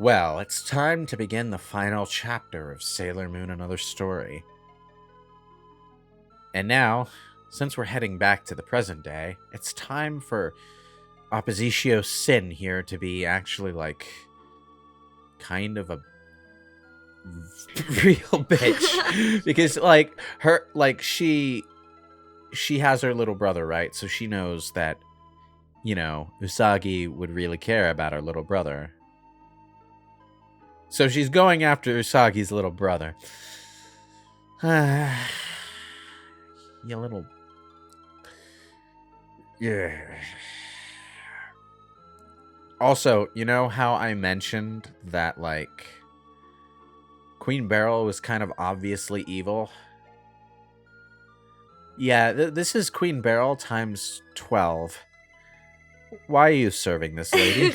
Well, it's time to begin the final chapter of Sailor Moon Another Story. And now, since we're heading back to the present day, it's time for Oppositio Sin here to be actually like kind of a real bitch. Because she has her little brother, right? So she knows that, Usagi would really care about her little brother. So she's going after Usagi's little brother. You little... Yeah. Also, you know how I mentioned that, like, Queen Beryl was kind of obviously evil? Yeah, this is Queen Beryl times 12. Why are you serving this lady?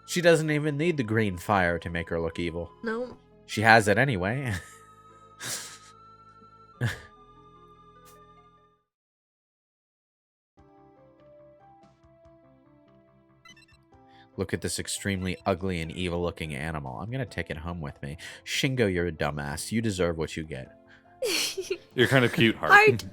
She doesn't even need the green fire to make her look evil. No. She has it anyway. Look at this extremely ugly and evil-looking animal. I'm gonna take it home with me. Shingo, you're a dumbass. You deserve what you get. You're kind of cute, Heart.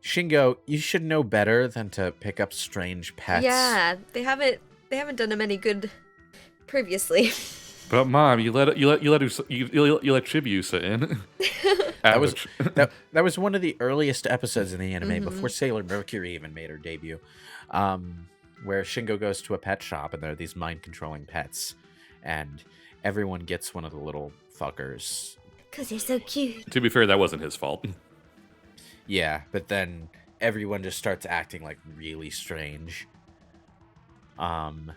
Shingo, you should know better than to pick up strange pets. Yeah, they haven't done him any good previously. But Mom, you let Chibiusa in. that was one of the earliest episodes in the anime before Sailor Mercury even made her debut, where Shingo goes to a pet shop and there are these mind-controlling pets, and everyone gets one of the little fuckers. Because they're so cute. To be fair, that wasn't his fault. Yeah, but then everyone just starts acting like really strange. And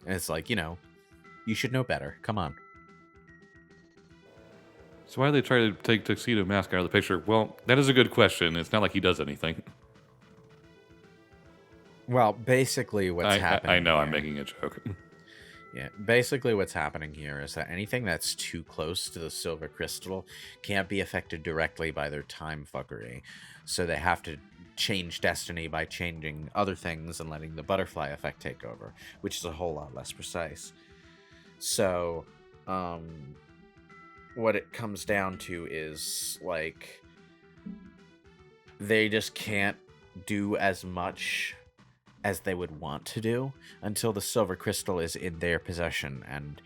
it's like, you should know better. Come on. So why do they try to take Tuxedo Mask out of the picture? Well, that is a good question. It's not like he does anything. Well, basically what's happening I know, here, I'm making a joke. Yeah, basically what's happening here is that anything that's too close to the silver crystal can't be affected directly by their time fuckery. So they have to change destiny by changing other things and letting the butterfly effect take over, which is a whole lot less precise. So, what it comes down to is, like, they just can't do as much as they would want to do until the silver crystal is in their possession and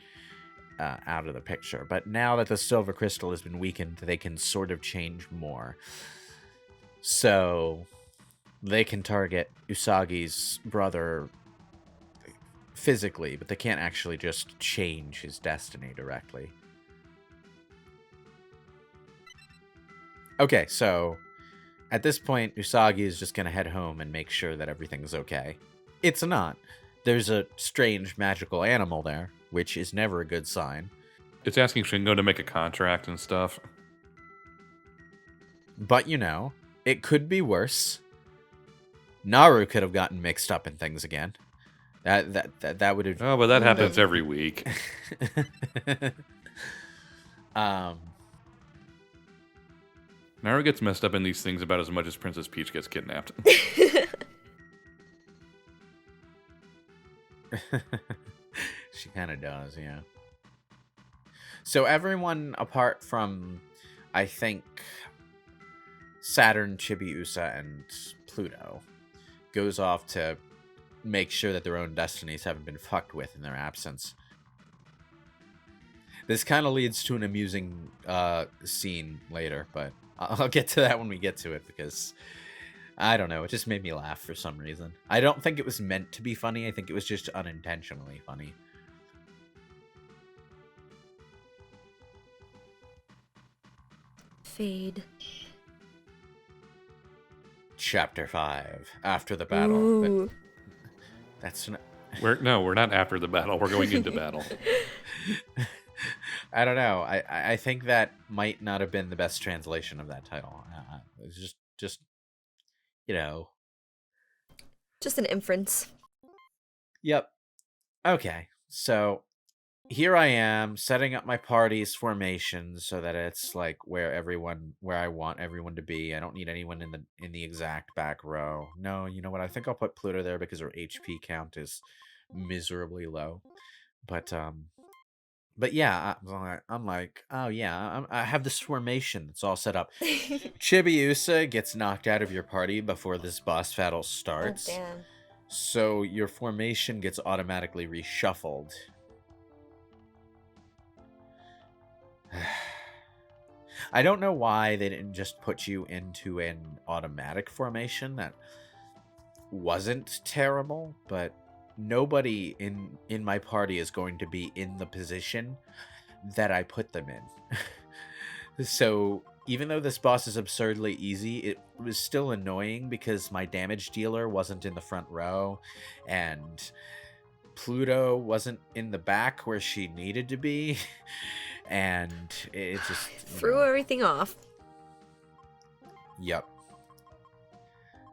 out of the picture. But now that the silver crystal has been weakened, they can sort of change more. So they can target Usagi's brother physically, but they can't actually just change his destiny directly. Okay, so at this point, Usagi is just going to head home and make sure that everything's okay. It's not. There's a strange magical animal there, which is never a good sign. It's asking Shingo to make a contract and stuff. But, it could be worse. Naru could have gotten mixed up in things again. That would have... Oh, but that happens every week. Naru gets messed up in these things about as much as Princess Peach gets kidnapped. She kind of does, yeah. So everyone apart from, I think, Saturn, Chibiusa, and Pluto goes off to make sure that their own destinies haven't been fucked with in their absence. This kind of leads to an amusing scene later, but I'll get to that when we get to it, because I don't know, it just made me laugh for some reason. I don't think it was meant to be funny, I think it was just unintentionally funny. Fade. Chapter 5, After the Battle. Ooh. That's not... We're not after the battle, we're going into battle. I don't know. I think that might not have been the best translation of that title. It's just Just an inference. Yep. Okay. So here I am setting up my party's formation so that it's like where I want everyone to be. I don't need anyone in the exact back row. No, you know what? I think I'll put Pluto there because her HP count is miserably low. But yeah, I'm like, oh yeah, I have this formation that's all set up. Chibiusa gets knocked out of your party before this boss battle Oh, starts, damn. so your formation gets automatically reshuffled. I don't know why they didn't just put you into an automatic formation that wasn't terrible, but nobody in my party is going to be in the position that I put them in. So even though this boss is absurdly easy, it was still annoying because my damage dealer wasn't in the front row, and Pluto wasn't in the back where she needed to be, and it just Threw everything off. Yep.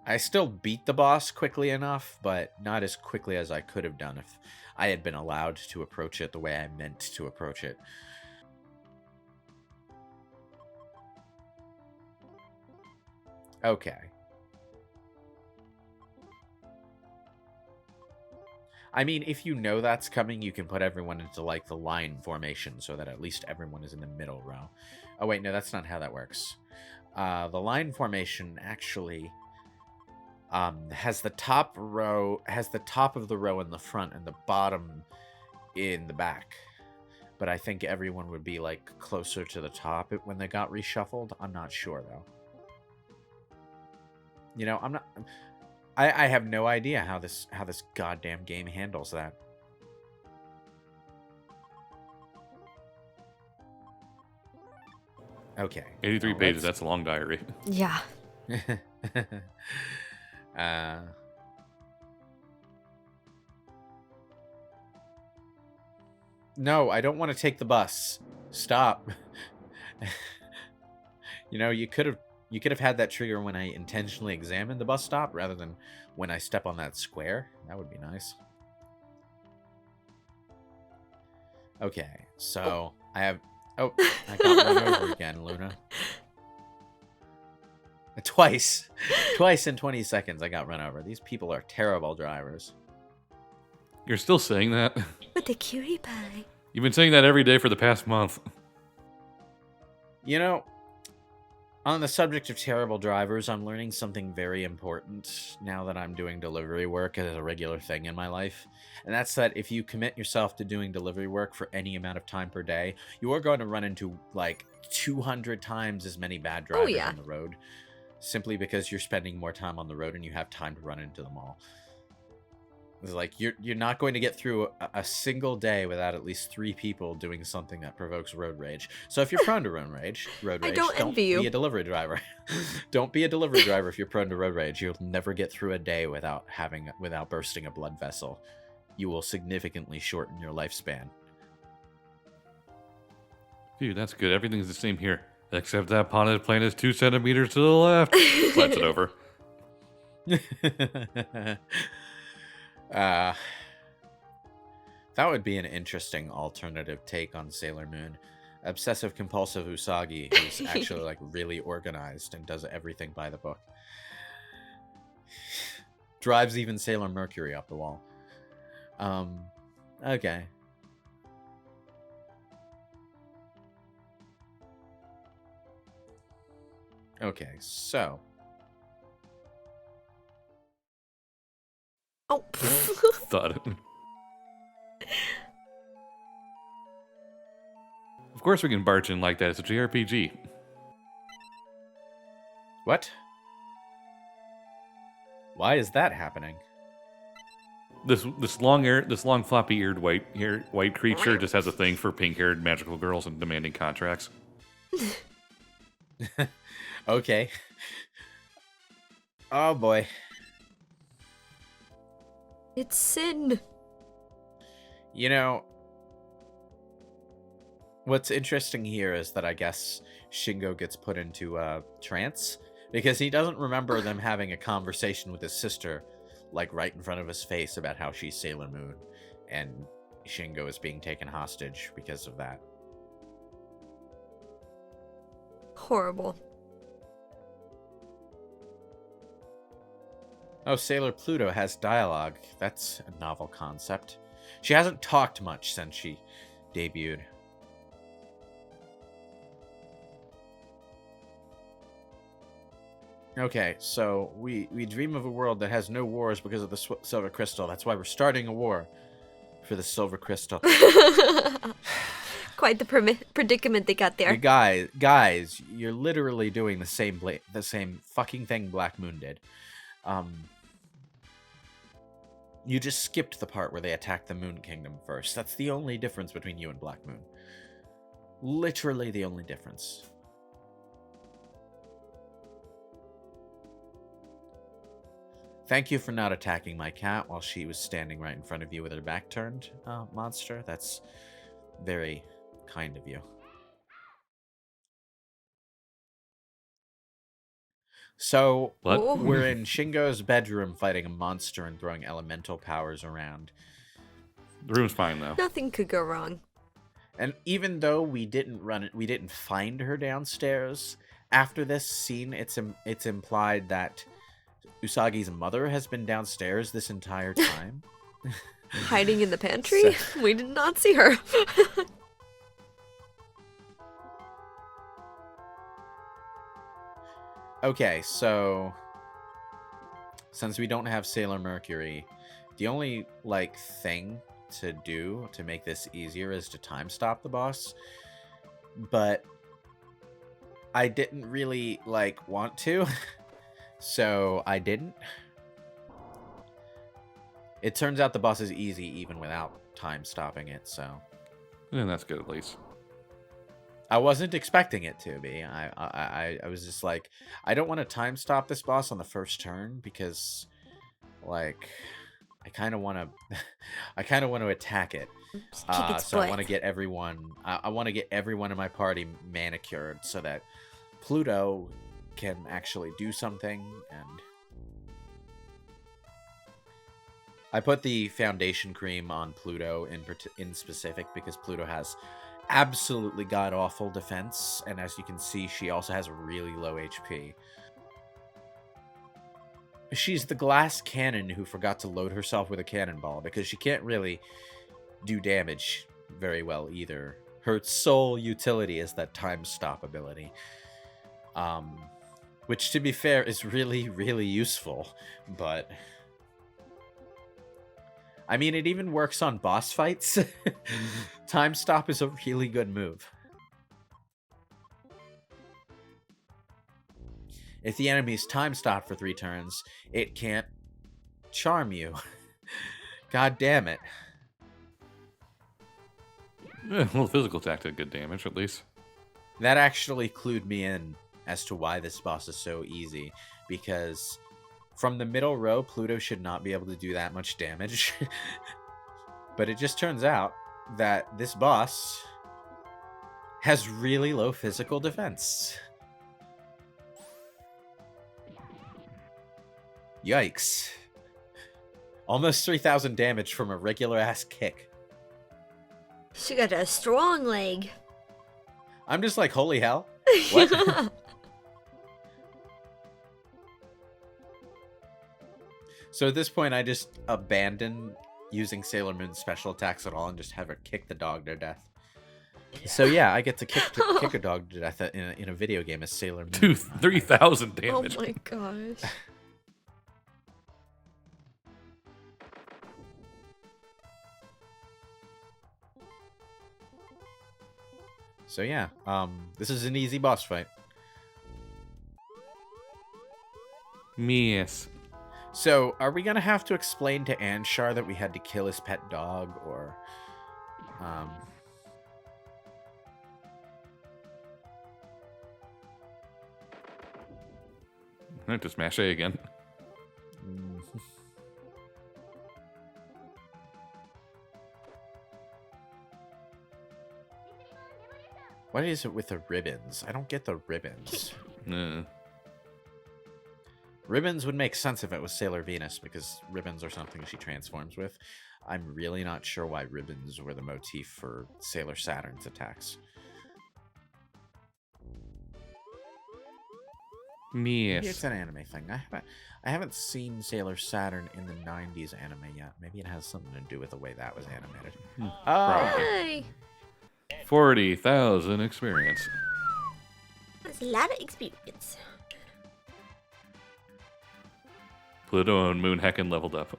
I still beat the boss quickly enough, but not as quickly as I could have done if I had been allowed to approach it the way I meant to approach it. Okay. I mean, if you know that's coming, you can put everyone into, like, the line formation so that at least everyone is in the middle row. Oh, wait, no, that's not how that works. The line formation actually has the top of the row in the front and the bottom in the back. But I think everyone would be, like, closer to the top when they got reshuffled. I'm not sure, though. You know, I have no idea how this goddamn game handles that. Okay. 83 pages, that's a long diary. Yeah. No, I don't want to take the bus. Stop. You know, you could have had that trigger when I intentionally examined the bus stop rather than when I step on that square. That would be nice. Okay, so I have... Oh, I got run over again, Luna. Twice in 20 seconds I got run over. These people are terrible drivers. You're still saying that? With the cutie pie. You've been saying that every day for the past month. You know, on the subject of terrible drivers, I'm learning something very important now that I'm doing delivery work as a regular thing in my life. And that's that if you commit yourself to doing delivery work for any amount of time per day, you are going to run into, like, 200 times as many bad drivers on the road. Simply because you're spending more time on the road and you have time to run into them all. It's like, you're not going to get through a single day without at least 3 people doing something that provokes road rage. So if you're prone to road rage, don't be a delivery driver. Don't be a delivery driver if you're prone to road rage. You'll never get through a day without bursting a blood vessel. You will significantly shorten your lifespan. Dude, that's good. Everything's the same here. Except that potted plant is 2 centimeters to the left. Plants it over. That would be an interesting alternative take on Sailor Moon. Obsessive compulsive Usagi who's actually, like, really organized and does everything by the book. Drives even Sailor Mercury up the wall. Okay. Okay, so. Oh. Thought. Of course we can barge in like that. It's a JRPG. What? Why is that happening? This long floppy-eared white creature just has a thing for pink-haired magical girls and demanding contracts. Okay. Oh boy. It's sin. You know, what's interesting here is that I guess Shingo gets put into a trance because he doesn't remember them having a conversation with his sister, like, right in front of his face about how she's Sailor Moon. And Shingo is being taken hostage because of that. Horrible. Oh, Sailor Pluto has dialogue. That's a novel concept. She hasn't talked much since she debuted. Okay, so we dream of a world that has no wars because of the Silver Crystal. That's why we're starting a war for the Silver Crystal. Quite the predicament they got there. You guys, you're literally doing the same fucking thing Black Moon did. You just skipped the part where they attacked the Moon Kingdom first. That's the only difference between you and Black Moon. Literally the only difference. Thank you for not attacking my cat while she was standing right in front of you with her back turned, monster. That's very kind of you. So, What? we're in Shingo's bedroom fighting a monster and throwing elemental powers around. The room's fine, though. Nothing could go wrong. And even though we didn't find her downstairs, after this scene, it's implied that Usagi's mother has been downstairs this entire time. Hiding in the pantry? We did not see her. Okay, so since we don't have Sailor Mercury, the only thing to do to make this easier is to time stop the boss. But I didn't really want to. So I didn't. It turns out the boss is easy even without time stopping it, so. And that's good, at least. I wasn't expecting it to be. I was just like, I don't want to time stop this boss on the first turn because, I kind of want to attack it. Kick its So I butt. want to get everyone. I want to get everyone in my party manicured so that Pluto can actually do something. And I put the foundation cream on Pluto in specific because Pluto has absolutely god-awful defense, and as you can see, she also has really low HP. She's the glass cannon who forgot to load herself with a cannonball because she can't really do damage very well either. Her sole utility is that time stop ability. Which, to be fair, is really, really useful, but I mean, it even works on boss fights. Time stop is a really good move. If the enemy's time stopped for 3 turns, it can't charm you. God damn it. Yeah, well, physical attack did good damage, at least. That actually clued me in as to why this boss is so easy, because from the middle row, Pluto should not be able to do that much damage. But it just turns out that this boss has really low physical defense. Yikes. Almost 3,000 damage from a regular ass kick. She got a strong leg. I'm just like, holy hell. What? So at this point, I just abandon using Sailor Moon's special attacks at all and just have her kick the dog to death. So yeah, I get to kick a dog to death in a video game as Sailor Moon. 3,000 damage. Oh my gosh. So yeah, this is an easy boss fight. Yes. So, are we gonna have to explain to Anshar that we had to kill his pet dog, or, Just mash A again. What is it with the ribbons? I don't get the ribbons. Ribbons would make sense if it was Sailor Venus, because ribbons are something she transforms with. I'm really not sure why ribbons were the motif for Sailor Saturn's attacks. Maybe Yes. it's an anime thing. I haven't seen Sailor Saturn in the 90s anime yet. Maybe it has something to do with the way that was animated. Oh, Probably. Hey, 40,000 experience. that's a lot of experience. Pluto and Moon heckin' leveled up.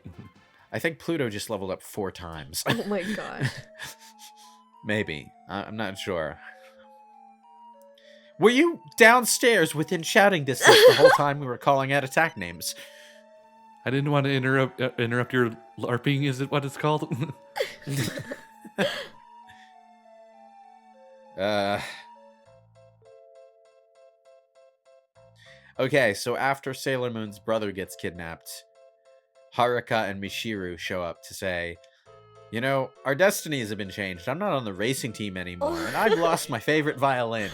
I think Pluto just leveled up 4 times. Oh my god. Maybe. I'm not sure. Were you downstairs within shouting distance the whole time we were calling out attack names? I didn't want to interrupt your LARPing, is it what it's called? Okay, so after Sailor Moon's brother gets kidnapped, Haruka and Mishiru show up to say, you know, our destinies have been changed. I'm not on the racing team anymore, and I've lost my favorite violin.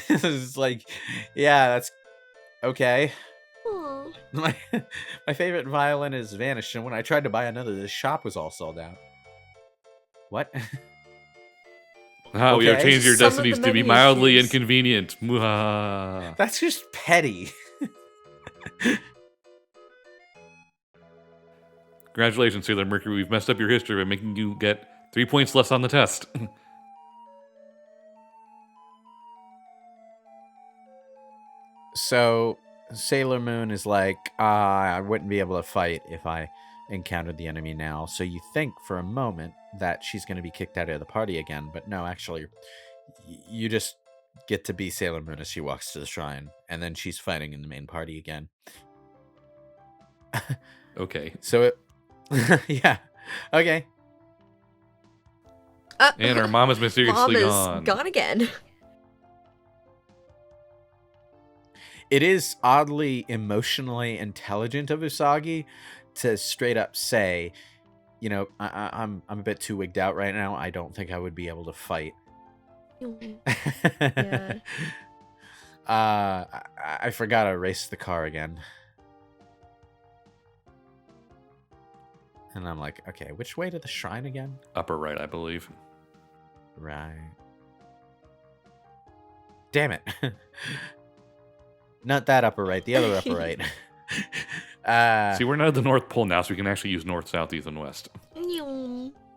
It's like, yeah, that's okay. Aw. My favorite violin has vanished, and when I tried to buy another, the shop was all sold out. What? We have Okay. changed your Some of the destinies to be menu mildly issues. inconvenient. Mwah. That's just petty. Congratulations, Sailor Mercury. We've messed up your history by making you get 3 points less on the test. So Sailor Moon is like, I wouldn't be able to fight if I encountered the enemy now. So you think for a moment that she's going to be kicked out of the party again, but no, actually, you just get to be Sailor Moon as she walks to the shrine, and then she's fighting in the main party again. Okay. So it, yeah, okay. And our mom is mysteriously Mom is gone again. It is oddly emotionally intelligent of Usagi to straight up say, you know, I'm a bit too wigged out right now. I don't think I would be able to fight. Yeah. I forgot to race the car again. And I'm like, okay, which way to the shrine again? Upper right, I believe. Right. Damn it. Not that upper right, the other upper right. See, we're not at the North Pole now, so we can actually use north, south, east, and west.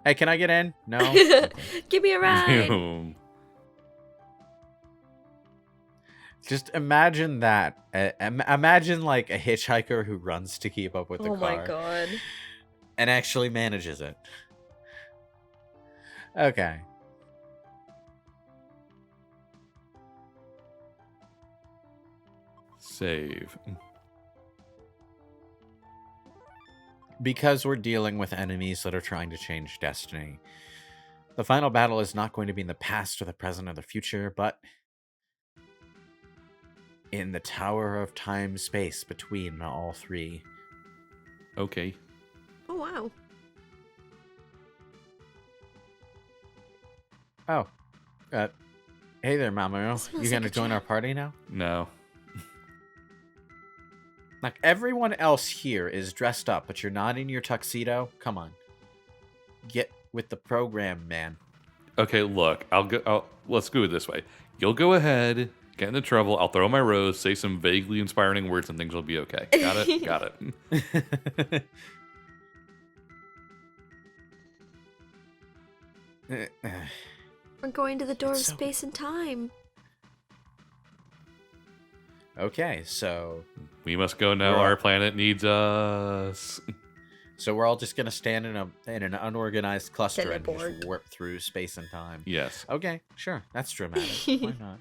Hey, can I get in? No? Okay. Give me a ride. Just imagine that. Imagine like a hitchhiker who runs to keep up with the Oh car. my god. And actually manages it. Okay. Save. Because we're dealing with enemies that are trying to change destiny, the final battle is not going to be in the past or the present or the future, but in the tower of time-space between all three. Okay. Oh wow. Oh. Hey there, Mamoru. Smells You like gonna a join trap. our party now? No. Like, everyone else here is dressed up, but you're not in your tuxedo? Come on. Get with the program, man. Okay, look. Let's go this way. You'll go ahead, get into trouble. I'll throw my rose, say some vaguely inspiring words, and things will be okay. Got it? Got it. We're going to the door of It's so- space and time. Okay, so We must go now. We're Our up. planet needs us. we're all just gonna stand in an unorganized cluster and Teleport. just warp through space and time. Yes. Okay, sure, that's dramatic. Why not?